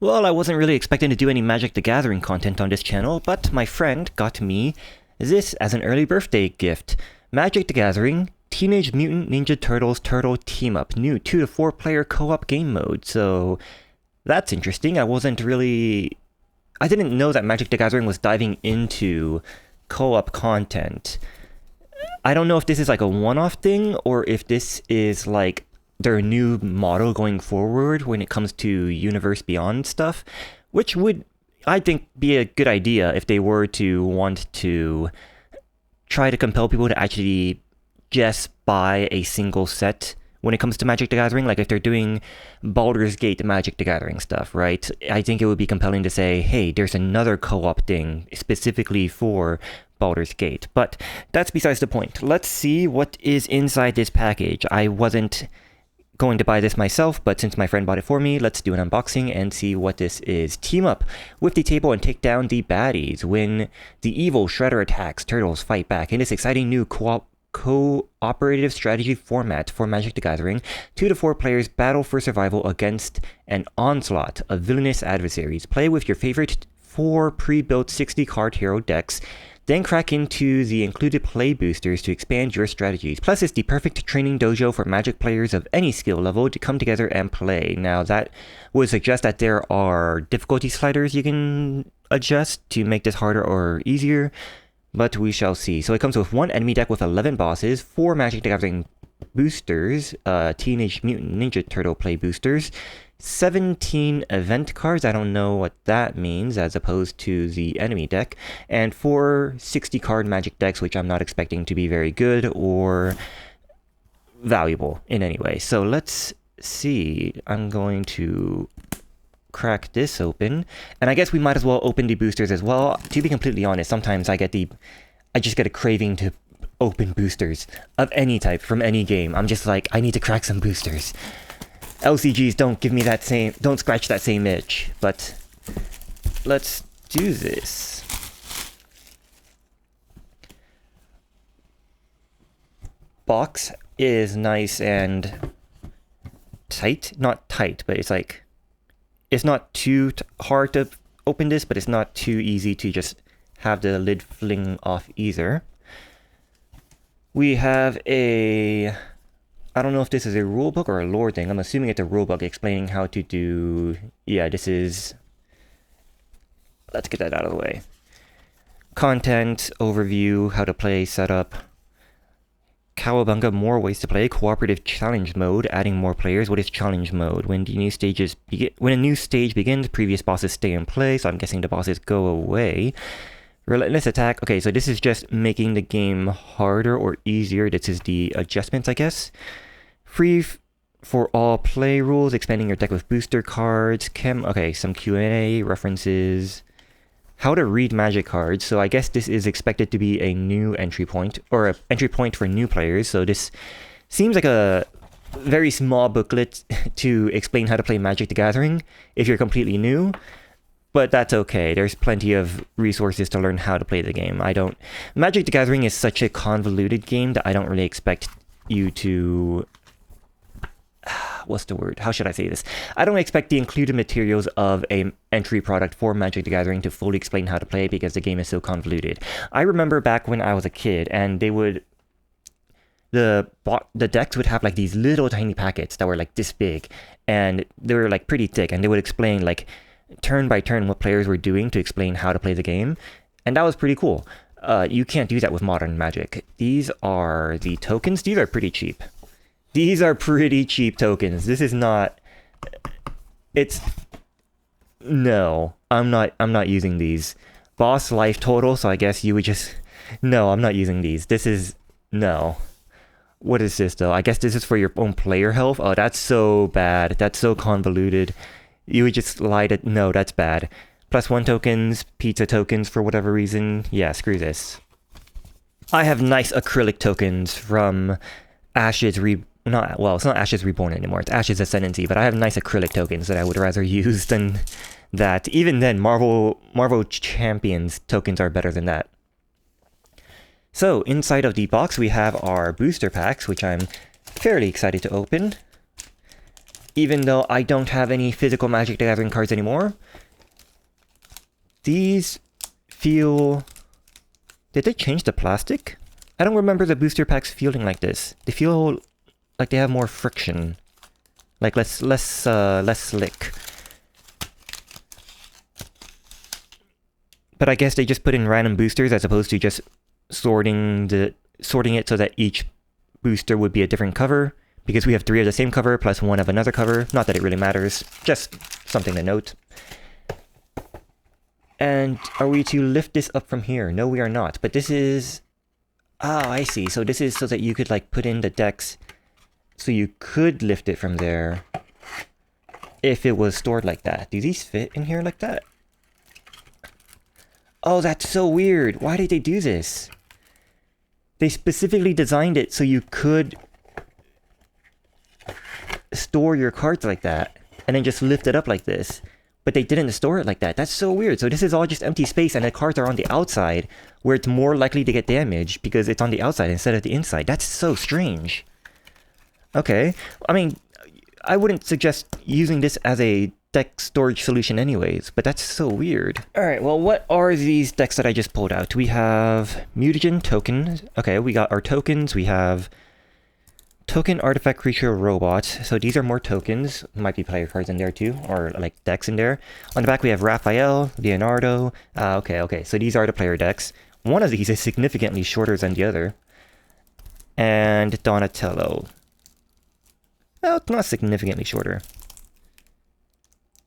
Well, I wasn't really expecting to do any Magic the Gathering content on this channel, but my friend got me this as an early birthday gift. Magic the Gathering Teenage Mutant Ninja Turtles Turtle Team Up, new 2 to 4 player co-op game mode. So that's interesting. I didn't know that Magic the Gathering was diving into co-op content. I don't know if this is like a one-off thing or if this is like their new model going forward when it comes to Universe Beyond stuff, which would, I think, be a good idea if they were to want to try to compel people to actually just buy a single set when it comes to Magic the Gathering. Like if they're doing Baldur's Gate Magic the Gathering stuff, right? I think it would be compelling to say, hey, there's another co-op thing specifically for Baldur's Gate. But that's besides the point. Let's see what is inside this package. I wasn't going to buy this myself, but since my friend bought it for me, let's do an unboxing and see what this is. Team up with the table and take down the baddies. When the evil Shredder attacks, turtles fight back in this exciting new cooperative strategy format for Magic the Gathering. 2 to 4 players battle for survival against an onslaught of villainous adversaries. Play with your favorite 4 pre-built 60-card hero decks, then crack into the included play boosters to expand your strategies. Plus, it's the perfect training dojo for Magic players of any skill level to come together and play. Now, that would suggest that there are difficulty sliders you can adjust to make this harder or easier, but we shall see. So it comes with 1 enemy deck with 11 bosses, 4 Magic the Gathering boosters, Teenage Mutant Ninja Turtle play boosters, 17 event cards, I don't know what that means as opposed to the enemy deck, and 4 60-card Magic decks, which I'm not expecting to be very good or valuable in any way. So let's see. I'm going to crack this open, and I guess we might as well open the boosters as well. To be completely honest, sometimes I just get a craving to open boosters of any type from any game. I'm just like, I need to crack some boosters. LCGs don't scratch that same itch, but let's do this. Box is nice and tight. Not tight, but it's like, it's not too hard to open this, but it's not too easy to just have the lid fling off either. We have I don't know if this is a rulebook or a lore thing. I'm assuming it's a rulebook explaining how to do... Yeah, this is... Let's get that out of the way. Content, overview, how to play, setup. Cowabunga, more ways to play. Cooperative challenge mode, adding more players. What is challenge mode? When a new stage begins, previous bosses stay in play, so I'm guessing the bosses go away. Relentless attack. Okay, so this is just making the game harder or easier. This is the adjustments, I guess. Free for all play rules, expanding your deck with booster cards. Okay, some Q&A, references. How to read Magic cards. So I guess this is expected to be a new entry point, or an entry point for new players. So this seems like a very small booklet to explain how to play Magic the Gathering if you're completely new. But that's okay. There's plenty of resources to learn how to play the game. Magic the Gathering is such a convoluted game that I don't really expect you to... What's the word? How should I say this? I don't expect the included materials of an entry product for Magic the Gathering to fully explain how to play because the game is so convoluted. I remember back when I was a kid and they would... The decks would have like these little tiny packets that were like this big and they were like pretty thick, and they would explain like turn by turn what players were doing to explain how to play the game, and that was pretty cool. You can't do that with modern Magic. These are the tokens. These are pretty cheap. These are pretty cheap tokens. This is not... No, I'm not using these. Boss life total, so I guess you would just... No, I'm not using these. This is... No. What is this, though? I guess this is for your own player health? Oh, that's so bad. That's so convoluted. You would just lie to... No, that's bad. +1 tokens, pizza tokens for whatever reason. Yeah, screw this. I have nice acrylic tokens from Ashes it's not Ashes Reborn anymore. It's Ashes Ascendancy, but I have nice acrylic tokens that I would rather use than that. Even then, Marvel Champions tokens are better than that. So, inside of the box, we have our booster packs, which I'm fairly excited to open. even though I don't have any physical Magic the Gathering cards anymore, these feel... Did they change the plastic? I don't remember the booster packs feeling like this. They feel like they have more friction. Like less slick. But I guess they just put in random boosters as opposed to just sorting it so that each booster would be a different cover. Because we have 3 of the same cover plus 1 of another cover. Not that it really matters, just something to note. And are we to lift this up from here? No, we are not. But this is... Oh, I see. So this is so that you could like put in the decks so you could lift it from there if it was stored like that. Do these fit in here like that? Oh, that's so weird. Why did they do this? They specifically designed it so you could store your cards like that and then just lift it up like this. But they didn't store it like that. That's so weird. So this is all just empty space and the cards are on the outside where it's more likely to get damaged because it's on the outside instead of the inside. That's so strange. Okay. I mean, I wouldn't suggest using this as a deck storage solution anyways, but that's so weird. Alright, well, what are these decks that I just pulled out? We have mutagen tokens. Okay, we got our tokens. We have token artifact creature robot. So these are more tokens. Might be player cards in there too, or like decks in there. On the back we have Raphael, Leonardo. Okay. So these are the player decks. One of these is significantly shorter than the other. And Donatello. Well, it's not significantly shorter.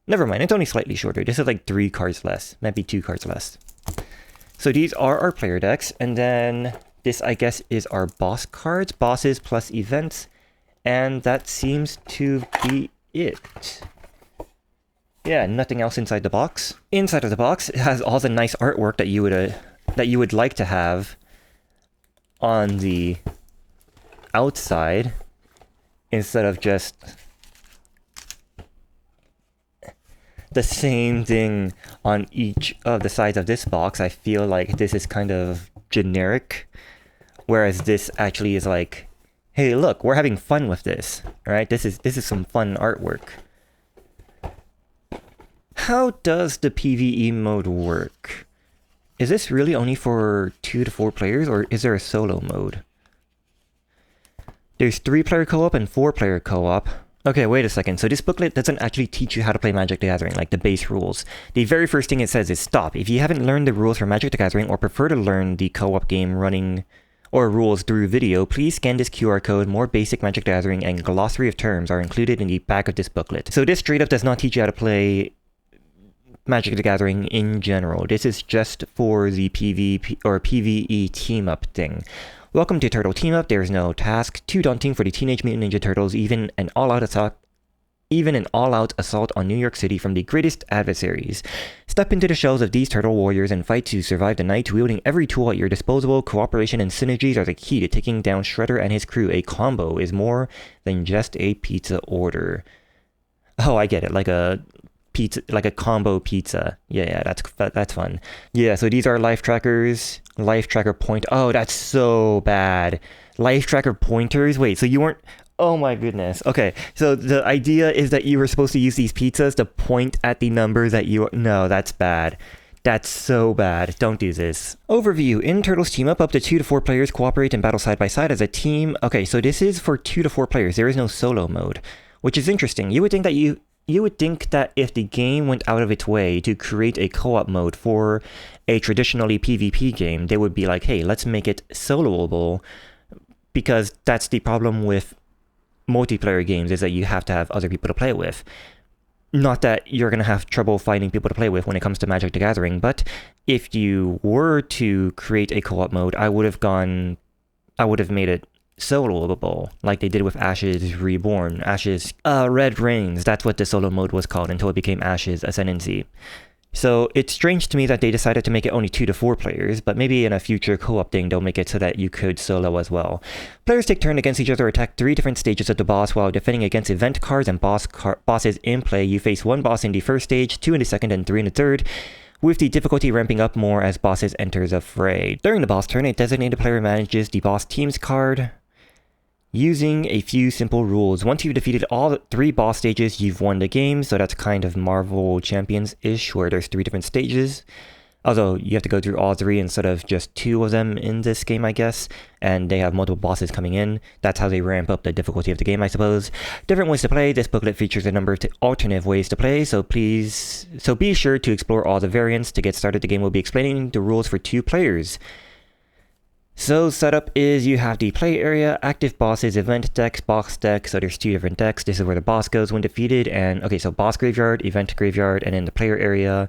Never mind, it's only slightly shorter. This is like 3 cards less. Maybe 2 cards less. So these are our player decks. And then this, I guess, is our boss cards. Bosses plus events. And that seems to be it. Yeah, nothing else inside the box. Inside of the box, it has all the nice artwork that you would like to have on the outside instead of just the same thing on each of the sides of this box. I feel like this is kind of generic, whereas this actually is like, hey, look, we're having fun with this, right? This is some fun artwork. How does the PvE mode work? Is this really only for 2 to 4 players, or is there a solo mode? There's 3-player co-op and 4-player co-op. Okay, wait a second. So this booklet doesn't actually teach you how to play Magic the Gathering, like the base rules. The very first thing it says is stop. If you haven't learned the rules for Magic the Gathering or prefer to learn the co-op game running or rules through video, please scan this QR code. More basic Magic the Gathering and glossary of terms are included in the back of this booklet. So this straight up does not teach you how to play Magic the Gathering in general. This is just for the PvP or PvE team-up thing. Welcome to Turtle Team Up. There is no task too daunting for the Teenage Mutant Ninja Turtles, even an all-out assault on New York City from the greatest adversaries. Step into the shells of these turtle warriors and fight to survive the night, wielding every tool at your disposal. Cooperation and synergies are the key to taking down Shredder and his crew. A combo is more than just a pizza order. Oh, I get it. Like a pizza, like a combo pizza. Yeah, that's fun. Yeah, so these are life trackers. Life tracker point. Oh, that's so bad. Life tracker pointers. Wait, so you weren't... Oh my goodness. Okay, so the idea is that you were supposed to use these pizzas to point at the number that you... No, that's bad. That's so bad. Don't do this. Overview. In Turtles Team Up, up to 2 to 4 players cooperate and battle side by side as a team. Okay, so this is for 2 to 4 players. There is no solo mode, which is interesting. You would think that if the game went out of its way to create a co-op mode for a traditionally PvP game, they would be like, hey, let's make it soloable, because that's the problem with multiplayer games, is that you have to have other people to play with. Not that you're going to have trouble finding people to play with when it comes to Magic the Gathering, but if you were to create a co-op mode, I would have made it soloable, like they did with Ashes Reborn, Red Reigns. That's what the solo mode was called until it became Ashes Ascendancy. So it's strange to me that they decided to make it only 2 to 4 players, but maybe in a future co-op thing they'll make it so that you could solo as well. Players take turn against each other, attack 3 different stages of the boss while defending against event cards and bosses in play. You face 1 boss in the first stage, 2 in the second, and 3 in the third, with the difficulty ramping up more as bosses enter the fray. During the boss turn, a designated player manages the boss team's card. Using a few simple rules. Once you've defeated all 3 boss stages, you've won the game, so that's kind of Marvel Champions-ish, where there's 3 different stages. Although, you have to go through all 3 instead of just 2 of them in this game, I guess, and they have multiple bosses coming in. That's how they ramp up the difficulty of the game, I suppose. Different ways to play. This booklet features a number of alternative ways to play, so be sure to explore all the variants. To get started, the game will be explaining the rules for 2 players. So setup is you have the play area, active bosses, event decks, boss decks. So there's 2 different decks. This is where the boss goes when defeated. And okay, so boss graveyard, event graveyard, and then the player area.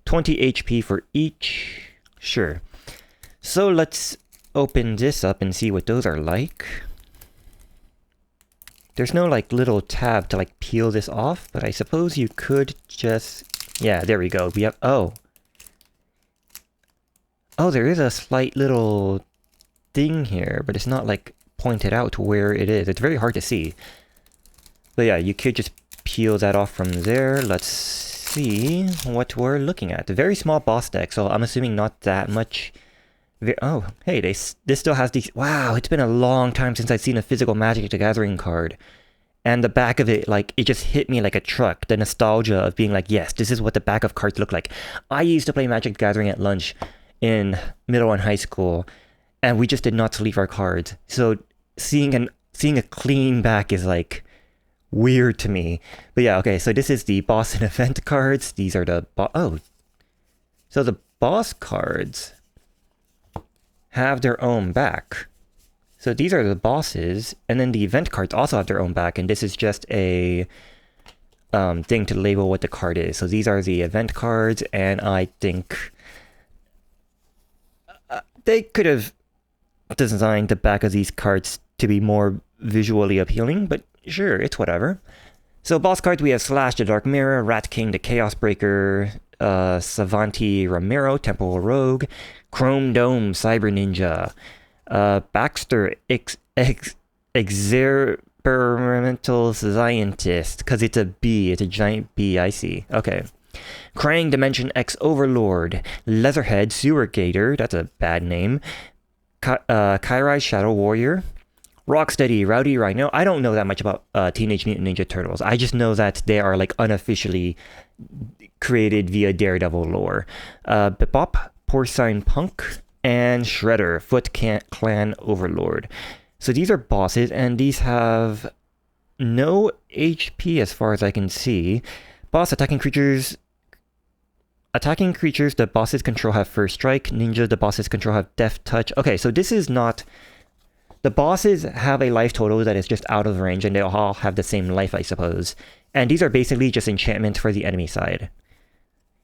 20 HP for each. Sure. So let's open this up and see what those are like. There's no like little tab to like peel this off, but I suppose you could just... Yeah, there we go. We have... Oh, there is a slight little thing here, but it's not like pointed out where it is. It's very hard to see. But yeah, you could just peel that off from there. Let's see what we're looking at. A very small boss deck, so I'm assuming not that much. Oh, hey, this still has these... Wow, it's been a long time since I've seen a physical Magic the Gathering card. And the back of it, like, it just hit me like a truck. The nostalgia of being like, yes, this is what the back of cards look like. I used to play Magic the Gathering at lunch in middle and high school, and we just did not sleeve our cards. So seeing a clean back is like weird to me. But yeah, okay, so this is the boss and event cards. These are the so the boss cards have their own back. So these are the bosses, and then the event cards also have their own back, and this is just a thing to label what the card is. So these are the event cards, and I think they could have designed the back of these cards to be more visually appealing, but sure, it's whatever. So boss cards, we have Slash the Dark Mirror, Rat King the Chaos Breaker, Savanti Ramiro, Temple Rogue, Chrome Dome Cyber Ninja, Baxter Experimental Scientist, because it's a bee, it's a giant bee, I see. Okay. Krang Dimension X Overlord, Leatherhead Sewer Gator, that's a bad name, Kairai Shadow Warrior, Rocksteady Rowdy Rhino. I don't know that much about Teenage Mutant Ninja Turtles. I just know that they are like unofficially created via Daredevil lore. Bebop, Porcine Punk, and Shredder, Foot Clan Overlord. So these are bosses, and these have no HP as far as I can see. Boss attacking creatures the bosses control have first strike. Ninja, the bosses control have deft touch. Okay, so this is not... The bosses have a life total that is just out of range, and they all have the same life, I suppose. And these are basically just enchantments for the enemy side.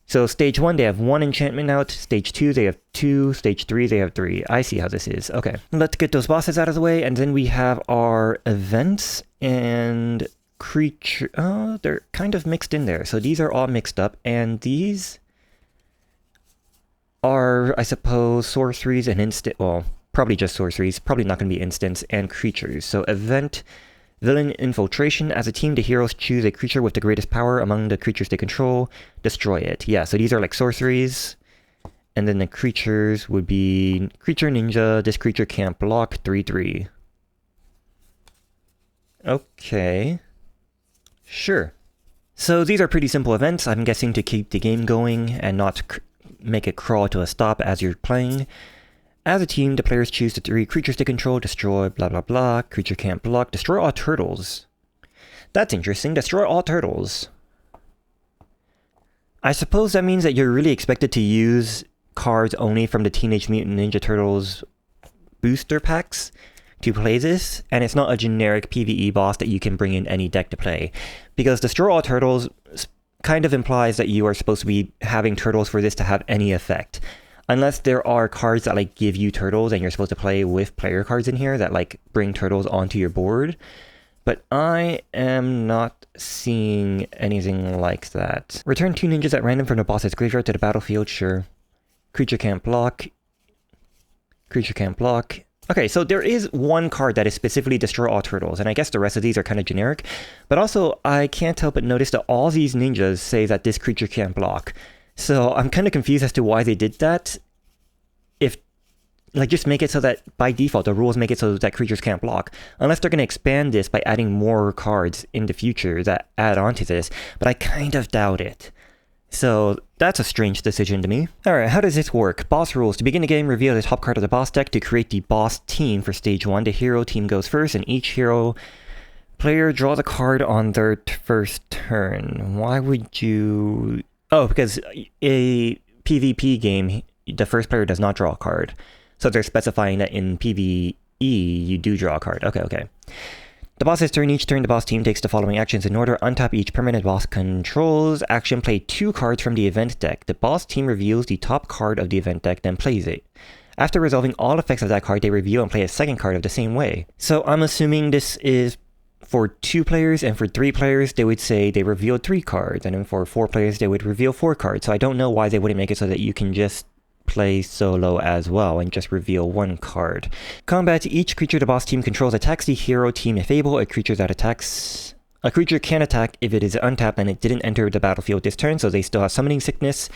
So stage 1, they have 1 enchantment out. Stage 2, they have 2. Stage 3, they have 3. I see how this is. Okay, let's get those bosses out of the way, and then we have our events and creature... Oh, they're kind of mixed in there. So these are all mixed up, and these are, I suppose, sorceries and instant... Well, probably just sorceries. Probably not going to be instants and creatures. So event... Villain Infiltration. As a team, the heroes choose a creature with the greatest power among the creatures they control. Destroy it. Yeah, so these are like sorceries. And then the creatures would be... Creature Ninja. This creature can't block. 3/3. Okay. Sure. So these are pretty simple events, I'm guessing, to keep the game going and not make it crawl to a stop as you're playing. As a team, the players choose the 3 creatures they control, destroy, blah blah blah, creature can't block, destroy all turtles. That's interesting, destroy all turtles. I suppose that means that you're really expected to use cards only from the Teenage Mutant Ninja Turtles booster packs to play this, and it's not a generic PvE boss that you can bring in any deck to play. Because destroy all turtles kind of implies that you are supposed to be having turtles for this to have any effect. Unless there are cards that like give you turtles and you're supposed to play with player cards in here that like bring turtles onto your board. But I am not seeing anything like that. Return 2 ninjas at random from the boss's graveyard to the battlefield, sure. Creature can't block. Creature can't block. Okay, so there is one card that is specifically destroy all turtles, and I guess the rest of these are kind of generic. But also, I can't help but notice that all these ninjas say that this creature can't block. So I'm kind of confused as to why they did that. If like just make it so that by default the rules make it so that creatures can't block, unless they're going to expand this by adding more cards in the future that add on to this, but I kind of doubt it. So that's a strange decision to me. Alright, how does this work? Boss rules. To begin the game, reveal the top card of the boss deck to create the boss team for stage 1. The hero team goes first, and each hero player draws a card on their first turn. Why would you... Oh, because a PvP game, the first player does not draw a card. So they're specifying that in PvE, you do draw a card. Okay. The boss's turn. Each turn, the boss team takes the following actions in order. Untap each permanent boss controls action. Play 2 cards from the event deck. The boss team reveals the top card of the event deck, then plays it. After resolving all effects of that card, they reveal and play a second card of the same way. So I'm assuming this is for 2 players, and for 3 players, they would say they revealed 3 cards, and then for 4 players, they would reveal 4 cards. So I don't know why they wouldn't make it so that you can just play solo as well and just reveal 1 card. Combat. Each creature the boss team controls attacks the hero team if able. A creature can attack if it is untapped and it didn't enter the battlefield this turn, so they still have summoning sickness.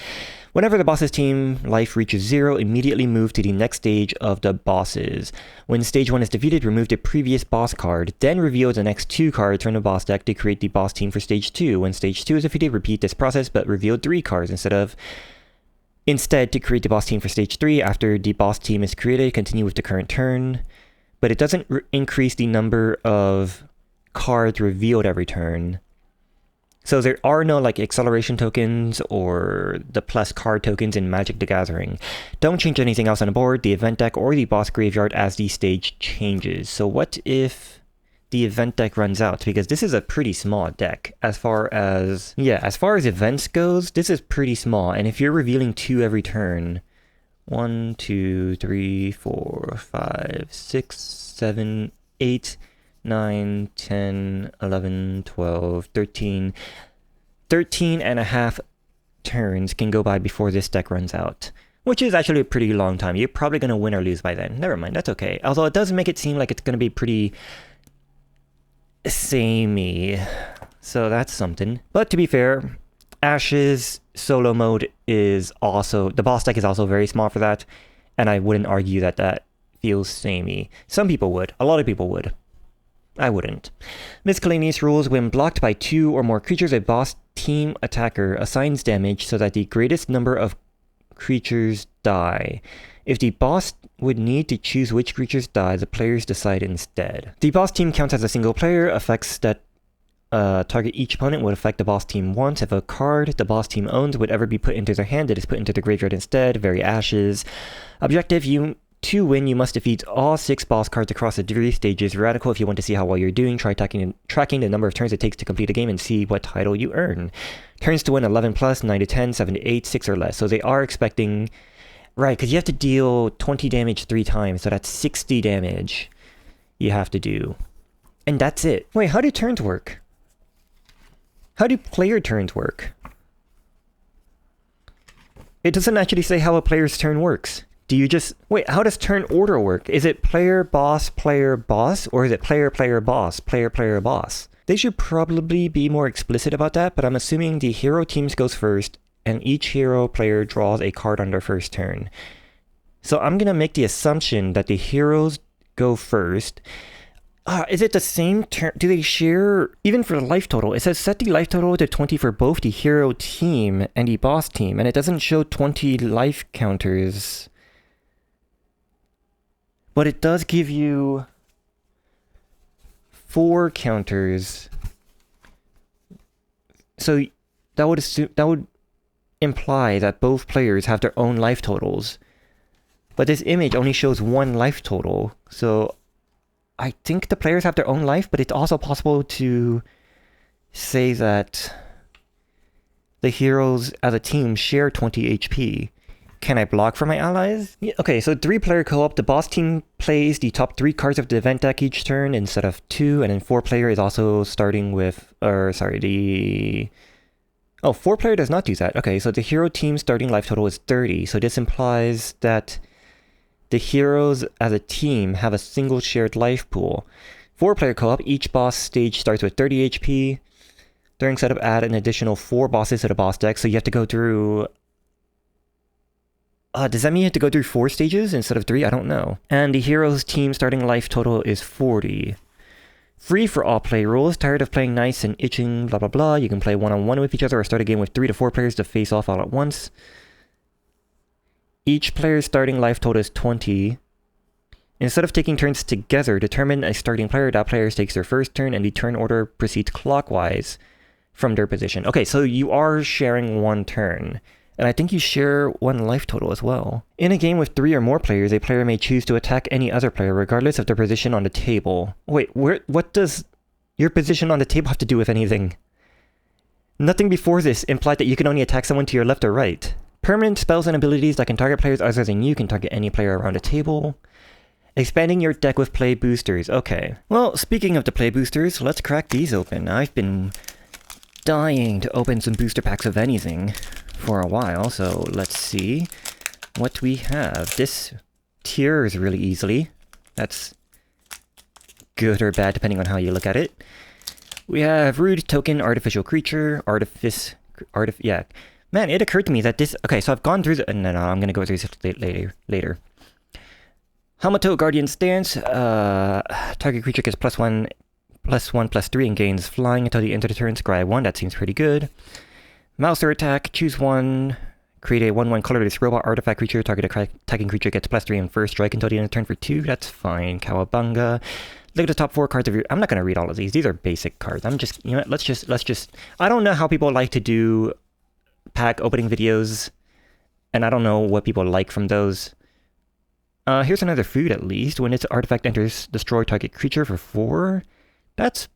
Whenever the boss's team life reaches 0, immediately move to the next stage of the bosses. When stage 1 is defeated, remove the previous boss card, then reveal the next 2 cards from the boss deck to create the boss team for stage 2. When stage 2 is defeated, repeat this process but reveal 3 cards instead to create the boss team for stage 3. After the boss team is created, continue with the current turn. But it doesn't increase the number of cards revealed every turn. So there are no like acceleration tokens or the plus card tokens in Magic the Gathering. Don't change anything else on the board, the event deck, or the boss graveyard as the stage changes. So what if the event deck runs out? Because this is a pretty small deck. As far as events goes, this is pretty small. And if you're revealing 2 every turn, 1, 2, 3, 4, 5, 6, 7, 8, 9, 10, 11, 12, 13 and a half turns can go by before this deck runs out. Which is actually a pretty long time. You're probably going to win or lose by then. Never mind, that's okay. Although it does make it seem like it's going to be pretty samey. So that's something. But to be fair, Ash's solo mode is also... The boss deck is also very small for that. And I wouldn't argue that that feels samey. Some people would. A lot of people would. I wouldn't. Miscellaneous rules. When blocked by 2 or more creatures, a boss team attacker assigns damage so that the greatest number of creatures die. If the boss would need to choose which creatures die, the players decide instead. The boss team counts as a single player. Effects that target each opponent would affect the boss team once. If a card the boss team owns would ever be put into their hand, it is put into the graveyard instead. Very Ashes. Objective. To win, you must defeat all 6 boss cards across the 3 stages. Radical. If you want to see how well you're doing, try tracking the number of turns it takes to complete a game and see what title you earn. Turns to win 11 plus, 9 to 10, 7 to 8, 6 or less. So they are expecting... Right, because you have to deal 20 damage 3 times, so that's 60 damage you have to do. And that's it. Wait, how do turns work? How do player turns work? It doesn't actually say how a player's turn works. Do you just... Wait, how does turn order work? Is it player, boss, or is it player, player, boss, player, player, boss? They should probably be more explicit about that, but I'm assuming the hero teams goes first, and each hero player draws a card on their first turn. So I'm going to make the assumption that the heroes go first. Is it the same turn? Do they share, even for the life total? It says set the life total to 20 for both the hero team and the boss team, and it doesn't show 20 life counters. But it does give you 4 counters. So that would imply that both players have their own life totals. But this image only shows 1 life total. So I think the players have their own life, but it's also possible to say that the heroes as a team share 20 HP. Can I block for my allies? Yeah, okay, so 3-player co-op. The boss team plays the top 3 cards of the event deck each turn instead of 2, and then 4-player is also starting with... 4-player does not do that. Okay, so the hero team's starting life total is 30, so this implies that the heroes as a team have a single shared life pool. 4-player co-op, each boss stage starts with 30 HP. During setup, add an additional 4 bosses to the boss deck, so you have to go through Does that mean you have to go through 4 stages instead of 3? I don't know. And the hero's team starting life total is 40. Free for all play rules. Tired of playing nice and itching, blah blah blah. You can play one-on-one with each other or start a game with 3 to 4 players to face off all at once. Each player's starting life total is 20. Instead of taking turns together, determine a starting player. That player takes their first turn and the turn order proceeds clockwise from their position. Okay, so you are sharing 1 turn. And I think you share 1 life total as well. In a game with 3 or more players, a player may choose to attack any other player regardless of their position on the table. Wait, what does your position on the table have to do with anything? Nothing before this implied that you can only attack someone to your left or right. Permanent spells and abilities that can target players other than you can target any player around a table. Expanding your deck with play boosters. Okay. Well, speaking of the play boosters, let's crack these open. I've been dying to open some booster packs of anything for a while, so let's see what we have. This tears really easily. That's good or bad depending on how you look at it. We have Rude Token, Artificial Creature, yeah. Man, it occurred to me that this... Okay, so I've gone through the... No, I'm gonna go through this later. Hamato Guardian Stance. Target creature gets +1/+3 and gains flying until the end of the turn. Scry 1, that seems pretty good. Mouser attack, choose 1, create a 1/1 colorless robot artifact creature. Target attacking creature gets +3 and first strike until the end of the turn for 2. That's fine. Cowabunga. Look at the top 4 cards of your... I'm not going to read all of these. These are basic cards. I'm just... You know what? Let's just... I don't know how people like to do pack opening videos, and I don't know what people like from those. Here's another food at least. When its artifact enters, destroy target creature for 4. That's...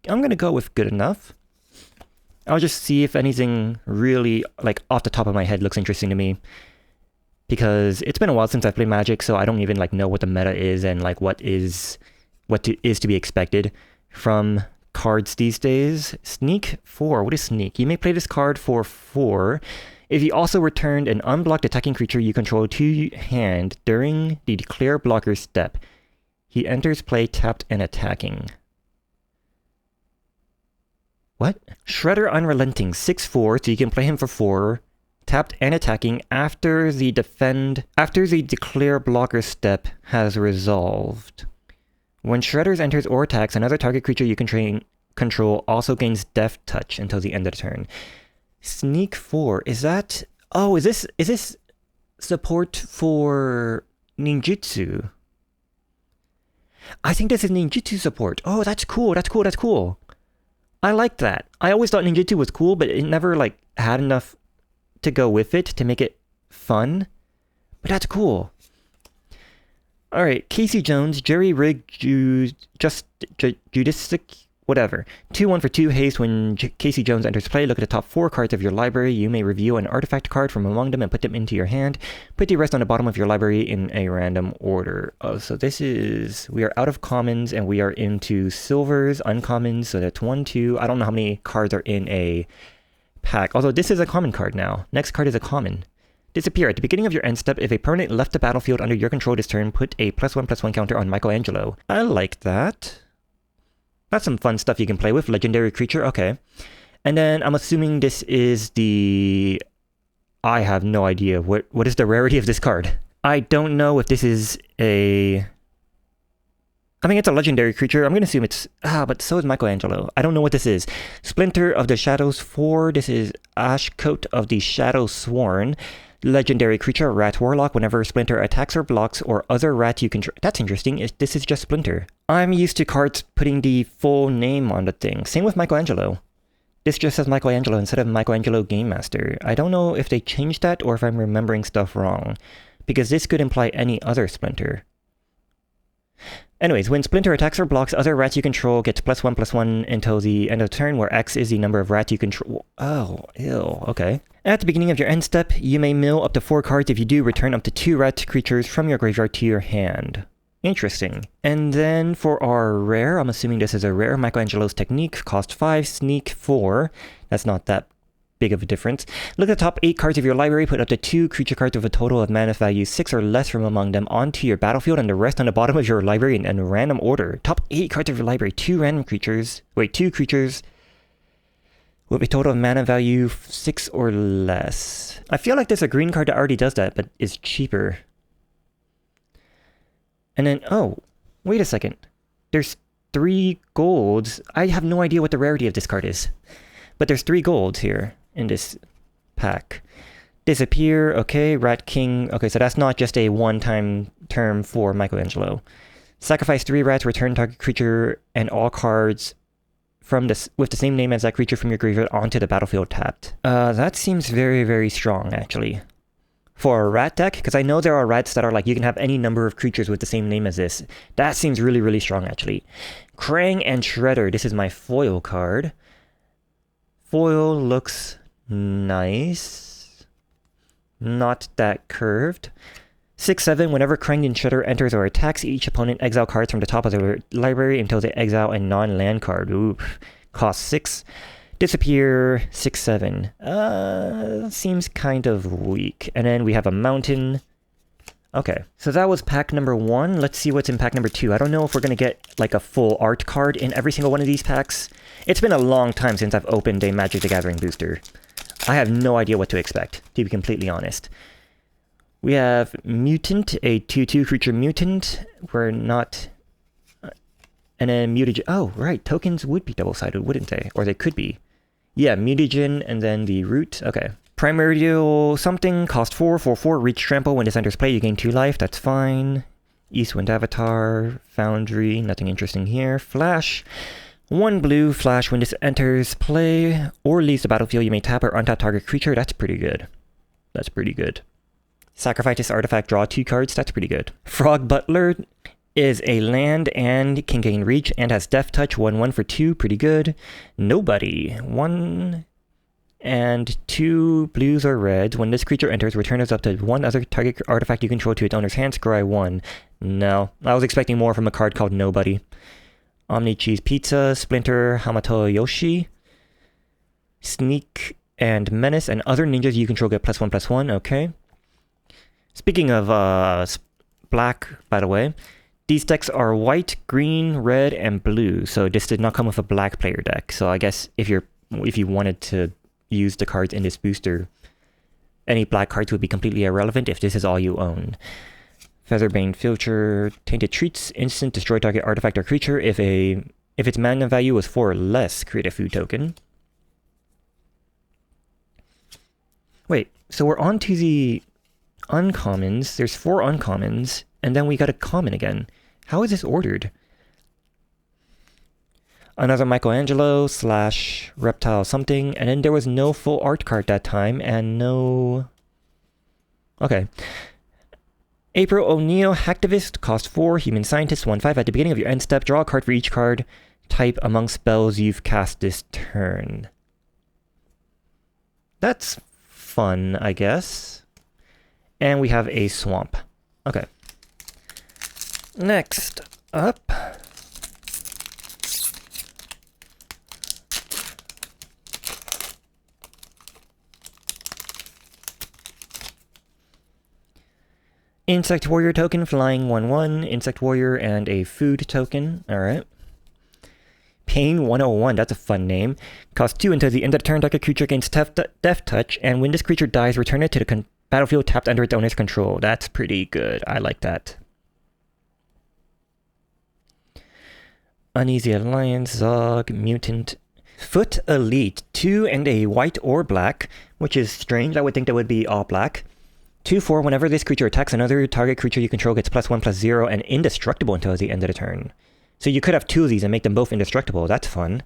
I'm going to go with good enough. I'll just see if anything really, like, off the top of my head looks interesting to me. Because it's been a while since I've played Magic, so I don't even, like, know what the meta is and, like, what is to be expected from cards these days. Sneak 4. What is Sneak? You may play this card for 4. If you also returned an unblocked attacking creature you control to hand during the Declare Blocker step, he enters play tapped and attacking. What? Shredder Unrelenting, 6/4, so you can play him for 4, tapped and attacking after the Declare Blocker step has resolved. When Shredders enters or attacks, another target creature you can control also gains Death Touch until the end of the turn. Sneak 4, is that... Oh, is this support for ninjutsu? I think this is ninjutsu support. Oh, that's cool, that's cool. I like that. I always thought ninjutsu was cool, but it never, like, had enough to go with it to make it fun. But that's cool. Alright, Casey Jones, Jerry Rig, Judicic, whatever. 2/1 for 2 haste. When Casey Jones enters play, look at the top 4 cards of your library. You may review an artifact card from among them and put them into your hand. Put the rest on the bottom of your library in a random order. Oh, so this is... We are out of commons and we are into silvers, uncommons, so that's 1, 2. I don't know how many cards are in a pack. Although this is a common card now. Next card is a common. Disappear. At the beginning of your end step, if a permanent left the battlefield under your control this turn, put a +1/+1 counter on Michelangelo. I like that. That's some fun stuff you can play with. Legendary creature, okay. And then I'm assuming this is the... I have no idea. What is the rarity of this card? I don't know if this is a... I mean, it's a legendary creature. I'm going to assume it's... but so is Michelangelo. I don't know what this is. Splinter of the Shadows 4. This is Ashcoat of the Shadow Sworn. Legendary creature, Rat Warlock. Whenever Splinter attacks or blocks or other rat you control... That's interesting. This is just Splinter. I'm used to cards putting the full name on the thing. Same with Michelangelo. This just says Michelangelo instead of Michelangelo Game Master. I don't know if they changed that or if I'm remembering stuff wrong. Because this could imply any other Splinter. Anyways, when Splinter attacks or blocks, other rats you control gets +1/+1 until the end of the turn, where X is the number of rats you control. Oh, ew, okay. At the beginning of your end step, you may mill up to 4 cards. If you do, return up to 2 rat creatures from your graveyard to your hand. Interesting. And then for our rare, I'm assuming this is a rare, Michelangelo's Technique, cost 5, sneak 4. That's not that big of a difference. Look at the top 8 cards of your library, put up to 2 creature cards with a total of mana value 6 or less from among them onto your battlefield and the rest on the bottom of your library in random order. Top 8 cards of your library, 2 random creatures. Wait, 2 creatures. with a total of mana value 6 or less. I feel like there's a green card that already does that, but is cheaper. And then, oh, wait a second. There's 3 golds. I have no idea what the rarity of this card is. But there's 3 golds here in this pack. Disappear, okay, Rat King. Okay, so that's not just a one-time term for Michelangelo. Sacrifice 3 rats, return target creature and all cards from this with the same name as that creature from your graveyard onto the battlefield tapped. That seems very, very strong, actually. For a rat deck, because I know there are rats that are like, you can have any number of creatures with the same name as this. That seems really, really strong, actually. Krang and Shredder, this is my foil card. Foil looks nice. Not that curved. 6/7, whenever Krang and Shredder enters or attacks, each opponent exile cards from the top of their library until they exile a non-land card. Oof. Cost 6. Disappear, 6/7. Seems kind of weak. And then we have a mountain. Okay, so that was pack number 1. Let's see what's in pack number 2. I don't know if we're going to get like a full art card in every single one of these packs. It's been a long time since I've opened a Magic the Gathering booster. I have no idea what to expect, to be completely honest. We have Mutant, a 2/2 creature mutant. We're not... And then Mutagen... Oh, right, tokens would be double-sided, wouldn't they? Or they could be. Yeah, Mutagen and then the root. Okay. Primordial something, cost 4/4/4, reach trample. When this enters play, you gain 2 life. That's fine. Eastwind Avatar, Foundry, nothing interesting here. Flash. 1 blue, flash. When this enters play or leaves the battlefield, you may tap or untap target creature. That's pretty good. That's pretty good. Sacrifice this artifact, draw 2 cards. That's pretty good. Frog Butler is a land and can gain reach and has Death Touch. 1/1 for 2. Pretty good. Nobody. 1 and 2 blues or reds. When this creature enters, return us up to 1 other target artifact you control to its owner's hand. Scry 1. No. I was expecting more from a card called Nobody. Omni Cheese Pizza, Splinter, Hamato Yoshi, Sneak and Menace, and other ninjas you control get +1/+1. Okay. Speaking of black, by the way, these decks are white, green, red, and blue. So this did not come with a black player deck. So I guess if you wanted to use the cards in this booster, any black cards would be completely irrelevant if this is all you own. Featherbane Filter, Tainted Treats, instant destroy target artifact or creature. If its mana value was 4 or less, create a food token. Wait, so we're on to the uncommons. There's 4 uncommons, and then we got a common again. How is this ordered? Another Michelangelo / reptile something, and then there was no full art card that time, and no... Okay. April O'Neil, Hacktivist, cost 4, Human Scientist, 1/5. At the beginning of your end step, draw a card for each card type among spells you've cast this turn. That's fun, I guess. And we have a swamp. Okay. Next up... Insect Warrior token, flying 1/1, Insect Warrior, and a food token. Alright. Pain 101, that's a fun name. Cost 2 until the end of the turn, target creature gains Death Touch, and when this creature dies, return it to the battlefield tapped under its owner's control. That's pretty good. I like that. Uneasy Alliance, Zog, Mutant. Foot Elite, 2 and a white or black, which is strange. I would think that would be all black. 2/4, whenever this creature attacks another target creature you control gets +1/+0 and indestructible until the end of the turn. So you could have 2 of these and make them both indestructible. That's fun.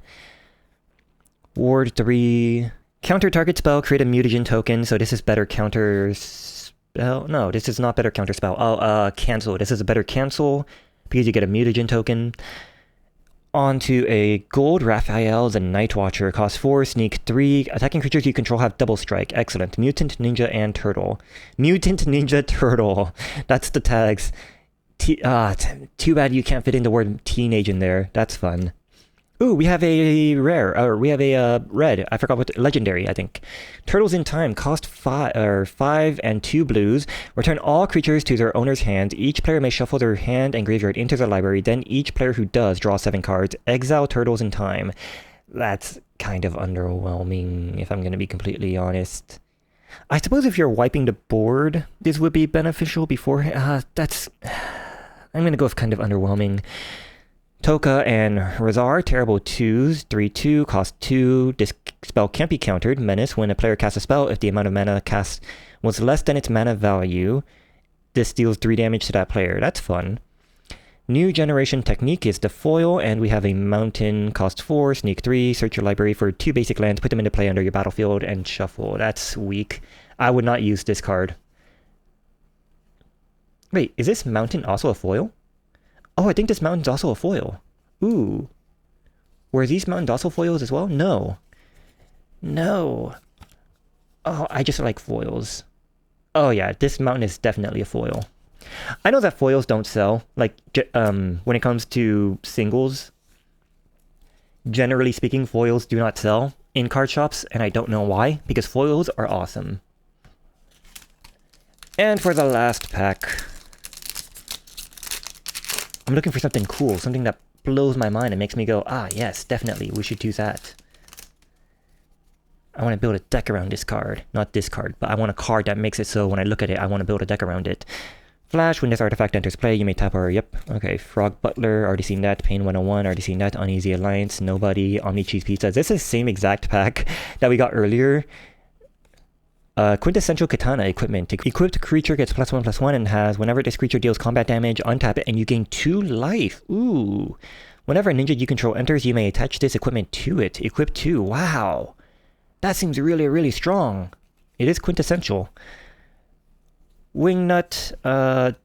Ward 3. Counter target spell, create a mutagen token. So this is better counter spell. No, this is not better counter spell. Oh, cancel. This is a better cancel because you get a mutagen token. Onto a gold Raphael, the Night Watcher. Cost 4, sneak 3. Attacking creatures you control have double strike. Excellent. Mutant, Ninja, and Turtle. Mutant, Ninja, Turtle. That's the tags. Too bad you can't fit in the word teenage in there. That's fun. Ooh, we have a rare, or we have a red. I forgot what, legendary, I think. Turtles in Time, cost 5 and 2 blues. Return all creatures to their owner's hands. Each player may shuffle their hand and graveyard into their library. Then each player who does draw 7 cards. Exile Turtles in Time. That's kind of underwhelming, if I'm going to be completely honest. I suppose if you're wiping the board, this would be beneficial before... that's... I'm going to go with kind of underwhelming. Toka and Razar, terrible 2s, 3-2, cost 2. This spell can't be countered. Menace, when a player casts a spell, if the amount of mana cast was less than its mana value, this deals 3 damage to that player. That's fun. New generation technique is the foil, and we have a mountain, cost 4, sneak 3, search your library for 2 basic lands, put them into play under your battlefield, and shuffle. That's weak. I would not use this card. Wait, is this mountain also a foil? Oh, I think this mountain's also a foil. Ooh. Were these mountains also foils as well? No. No. Oh, I just like foils. Oh yeah, this mountain is definitely a foil. I know that foils don't sell. Like, when it comes to singles, generally speaking, foils do not sell in card shops, and I don't know why, because foils are awesome. And for the last pack... I'm looking for something cool, something that blows my mind and makes me go, ah, yes, definitely, we should do that. I want to build a deck around this card. Not this card, but I want a card that makes it so when I look at it, I want to build a deck around it. Flash, when this artifact enters play, you may tap or, yep, okay. Frog Butler, already seen that. Pain 101, already seen that. Uneasy Alliance, nobody. Omni Cheese Pizza. This is the same exact pack that we got earlier. Quintessential Katana equipment. Equipped creature gets +1/+1 and has, whenever this creature deals combat damage, untap it and you gain 2 life. Ooh. Whenever a ninja you control enters, you may attach this equipment to it. Equip 2. Wow. That seems really, really strong. It is quintessential. Wingnut.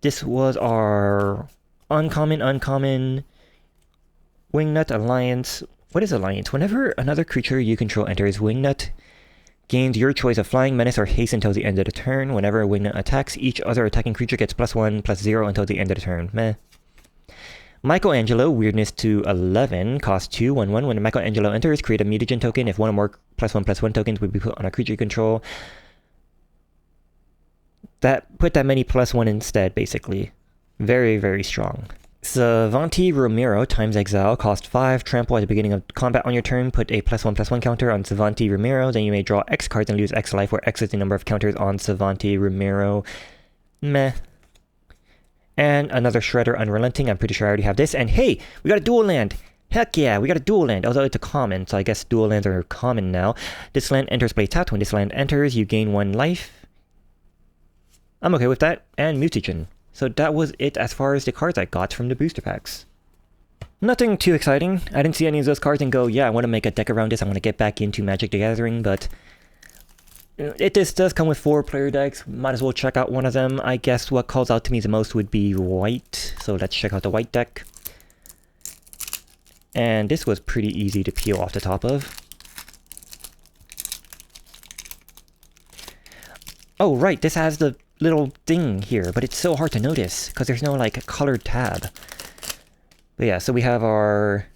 This was our uncommon. Wingnut Alliance. What is Alliance? Whenever another creature you control enters, Wingnut gains your choice of Flying, Menace, or Haste until the end of the turn. Whenever a Wingnut attacks, each other attacking creature gets +1/+0 until the end of the turn. Meh. Michelangelo, weirdness to 11, cost 2, 1/1. When Michelangelo enters, create a mutagen token. If one or more +1/+1 tokens would be put on a creature you control, put that many +1 instead, basically. Very, very strong. Savanti Romero times Exile, cost 5, trample at the beginning of combat on your turn, put a +1/+1 counter on Savanti Romero, then you may draw X cards and lose X life, where X is the number of counters on Savanti Romero. Meh. And another Shredder Unrelenting, I'm pretty sure I already have this, and hey, we got a dual land! Heck yeah, we got a dual land, although it's a common, so I guess dual lands are common now. This land enters play tapped. When this land enters, you gain 1 life. I'm okay with that, and Mutagen. So that was it as far as the cards I got from the booster packs. Nothing too exciting. I didn't see any of those cards and go, yeah, I want to make a deck around this. I want to get back into Magic the Gathering, but this does come with 4-player decks. Might as well check out one of them. I guess what calls out to me the most would be white. So let's check out the white deck. And this was pretty easy to peel off the top of. Oh, right, this has the little thing here, but it's so hard to notice because there's no like colored tab. But yeah, so we have our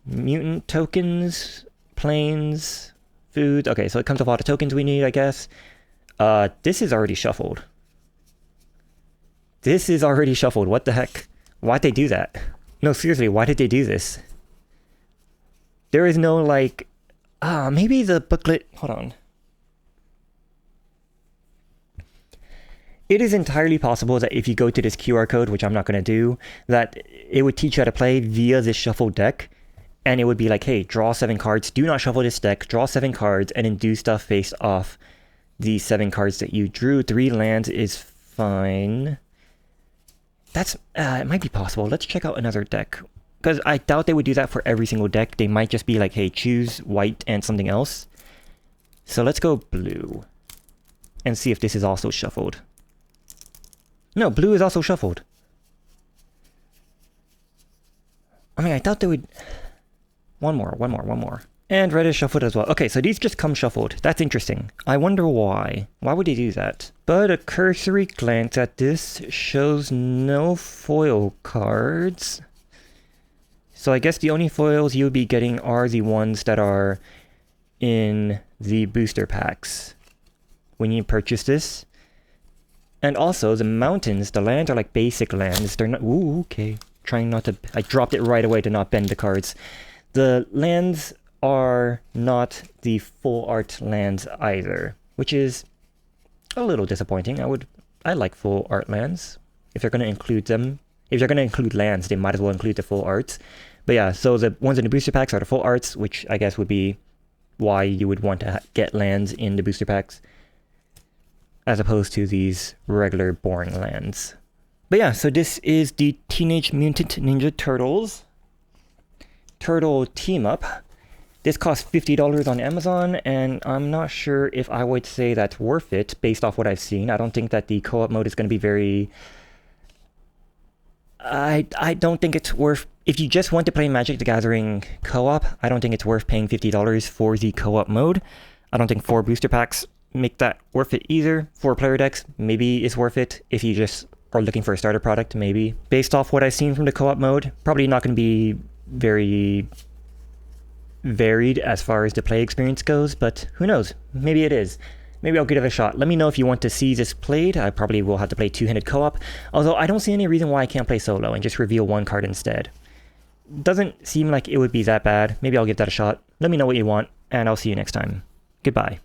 mutant tokens, planes, food. Okay, so it comes with all the tokens we need, I guess. This is already shuffled. This is already shuffled. What the heck? Why'd they do that? No, seriously, why did they do this? There is no like... maybe the booklet... Hold on. It is entirely possible that if you go to this QR code, which I'm not going to do, that it would teach you how to play via this shuffled deck. And it would be like, hey, draw 7 cards, do not shuffle this deck, draw 7 cards, and then do stuff based off the 7 cards that you drew. 3 lands is fine. That's, it might be possible. Let's check out another deck. Because I doubt they would do that for every single deck. They might just be like, hey, choose white and something else. So let's go blue. And see if this is also shuffled. No, blue is also shuffled. I mean, I thought they would... One more. And red is shuffled as well. Okay, so these just come shuffled. That's interesting. I wonder why. Why would they do that? But a cursory glance at this shows no foil cards. So I guess the only foils you'll be getting are the ones that are in the booster packs when you purchase this. And also, the mountains, the lands are like basic lands. They're not... Ooh, okay. Trying not to... I dropped it right away to not bend the cards. The lands are not the full art lands either, which is a little disappointing. I like full art lands. If they're going to include them, if they're going to include lands, they might as well include the full arts. But yeah, so the ones in the booster packs are the full arts, which I guess would be why you would want to get lands in the booster packs, as opposed to these regular boring lands. But yeah, so this is the Teenage Mutant Ninja Turtles Turtle Team Up. This costs $50 on Amazon, and I'm not sure if I would say that's worth it based off what I've seen. I don't think that the co-op mode is going to be very... I don't think it's worth... If you just want to play Magic the Gathering co-op, I don't think it's worth paying $50 for the co-op mode. I don't think 4 booster packs make that worth it either. 4 player decks, maybe it's worth it if you just are looking for a starter product, maybe. Based off what I've seen from the co-op mode, probably not going to be very varied as far as the play experience goes, but who knows? Maybe it is. Maybe I'll give it a shot. Let me know if you want to see this played. I probably will have to play 2-handed co-op, although I don't see any reason why I can't play solo and just reveal 1 card instead. Doesn't seem like it would be that bad. Maybe I'll give that a shot. Let me know what you want, and I'll see you next time. Goodbye.